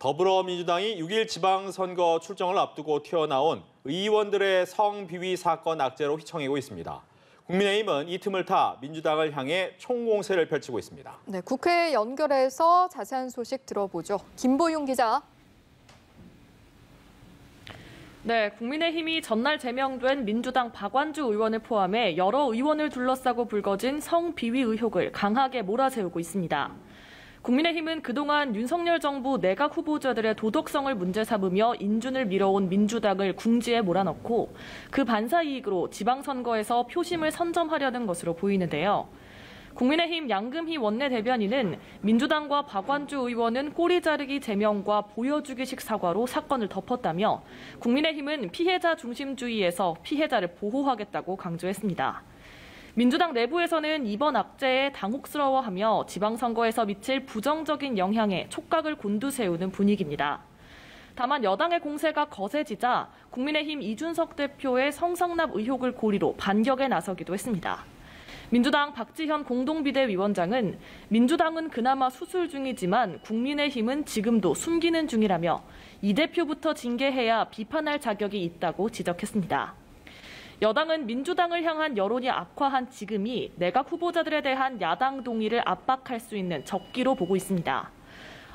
더불어민주당이 6일 지방선거 출정을 앞두고 튀어나온 의원들의 성비위 사건 악재로 휘청이고 있습니다. 국민의힘은 이 틈을 타 민주당을 향해 총공세를 펼치고 있습니다. 네, 국회에 연결해서 자세한 소식 들어보죠. 김보윤 기자. 네, 국민의힘이 전날 제명된 민주당 박완주 의원을 포함해 여러 의원을 둘러싸고 불거진 성비위 의혹을 강하게 몰아세우고 있습니다. 국민의힘은 그동안 윤석열 정부 내각 후보자들의 도덕성을 문제 삼으며 인준을 밀어온 민주당을 궁지에 몰아넣고 그 반사 이익으로 지방선거에서 표심을 선점하려는 것으로 보이는데요. 국민의힘 양금희 원내대변인은 민주당과 박완주 의원은 꼬리 자르기 제명과 보여주기식 사과로 사건을 덮었다며 국민의힘은 피해자 중심주의에서 피해자를 보호하겠다고 강조했습니다. 민주당 내부에서는 이번 악재에 당혹스러워하며 지방선거에서 미칠 부정적인 영향에 촉각을 곤두세우는 분위기입니다. 다만 여당의 공세가 거세지자 국민의힘 이준석 대표의 성상납 의혹을 고리로 반격에 나서기도 했습니다. 민주당 박지현 공동비대위원장은 민주당은 그나마 수술 중이지만 국민의힘은 지금도 숨기는 중이라며 이 대표부터 징계해야 비판할 자격이 있다고 지적했습니다. 여당은 민주당을 향한 여론이 악화한 지금이 내각 후보자들에 대한 야당 동의를 압박할 수 있는 적기로 보고 있습니다.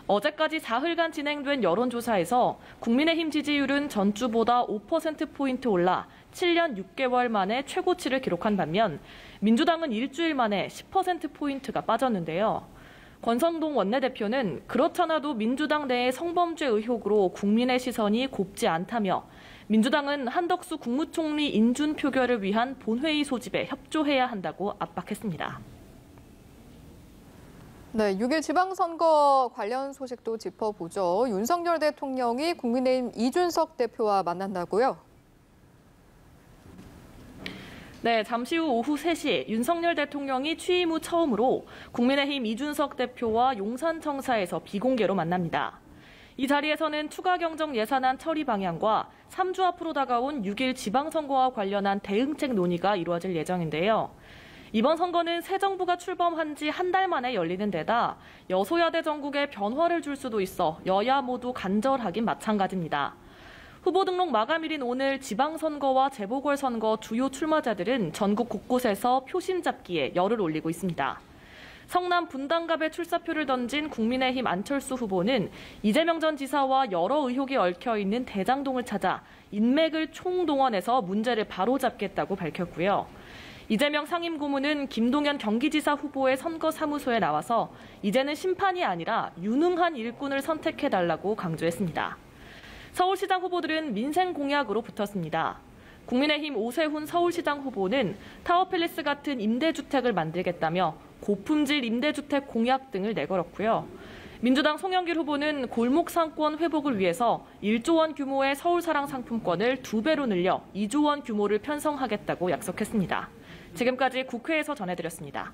어제까지 사흘간 진행된 여론조사에서 국민의힘 지지율은 전주보다 5%포인트 올라 7년 6개월 만에 최고치를 기록한 반면 민주당은 일주일 만에 10%포인트가 빠졌는데요. 권성동 원내대표는 그렇잖아도 민주당 내의 성범죄 의혹으로 국민의 시선이 곱지 않다며 민주당은 한덕수 국무총리 인준 표결을 위한 본회의 소집에 협조해야 한다고 압박했습니다. 네, 6일 지방선거 관련 소식도 짚어보죠. 윤석열 대통령이 국민의힘 이준석 대표와 만난다고요? 네, 잠시 후 오후 3시 윤석열 대통령이 취임 후 처음으로 국민의힘 이준석 대표와 용산청사에서 비공개로 만납니다. 이 자리에서는 추가 경정 예산안 처리 방향과 3주 앞으로 다가온 6일 지방선거와 관련한 대응책 논의가 이루어질 예정인데요. 이번 선거는 새 정부가 출범한 지 한 달 만에 열리는 데다 여소야대 정국에 변화를 줄 수도 있어 여야 모두 간절하긴 마찬가지입니다. 후보 등록 마감일인 오늘 지방선거와 재보궐선거 주요 출마자들은 전국 곳곳에서 표심 잡기에 열을 올리고 있습니다. 성남 분당갑에 출사표를 던진 국민의힘 안철수 후보는 이재명 전 지사와 여러 의혹이 얽혀있는 대장동을 찾아 인맥을 총동원해서 문제를 바로잡겠다고 밝혔고요. 이재명 상임고문은 김동연 경기지사 후보의 선거사무소에 나와서 이제는 심판이 아니라 유능한 일꾼을 선택해달라고 강조했습니다. 서울시장 후보들은 민생 공약으로 붙었습니다. 국민의힘 오세훈 서울시장 후보는 타워팰리스 같은 임대주택을 만들겠다며 고품질 임대주택 공약 등을 내걸었고요. 민주당 송영길 후보는 골목 상권 회복을 위해서 1조 원 규모의 서울사랑 상품권을 2배로 늘려 2조 원 규모를 편성하겠다고 약속했습니다. 지금까지 국회에서 전해드렸습니다.